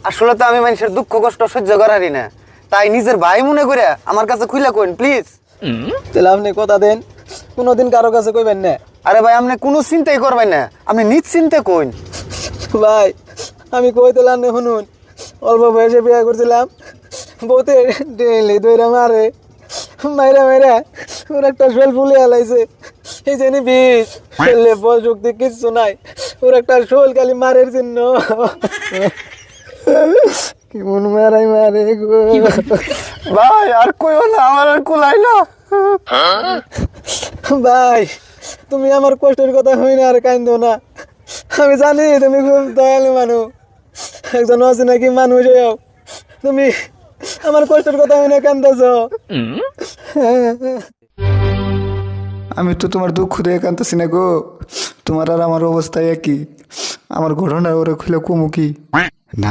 আসলে তো আমি মানুষের দুঃখ কষ্ট সহ্য করারই না, তাই নিজের ভাই মনে করে আমার কাছে খুইলা কইন প্লিজ। তাহলে আপনি কথা দেন কোনোদিন কারো কাছে কইবেন না। আরে ভাই আপনি কোনো চিন্তাই করবেন না, আপনি নিশ্চিন্তে কইন। ভাই আমি কই দিলাম না শুনুন, অল্প বয়সে বিয়ে করছিলাম, বউতে ডেলি দইরা মারে, মাইরা মাইরা ওর একটা শোল ফুলে হালাইছে। এই জানি বিষ ফেললে বল শক্তি কিচ্ছু নাই, ওর একটা শোল খালি মারের চিহ্ন। কেমন মারাই মারে গো। ভাই আর কইও না, আমার আর কুলাই না। ভাই তুমি আমার কষ্টের কথা হই না আর কান্দো না, আমি জানি তুমি খুব দয়ালু মানুষ, একজন আছে নাকি মানুষ হয়েও তুমি আমার কষ্টের কথা হই না কান্দাছ। আমি তো তোমার দুঃখ দেখে কাঁদতেছি না গো, তোমার আর আমার অবস্থা একই। আমার ঘটনা ওরা খুলে কমু কি না।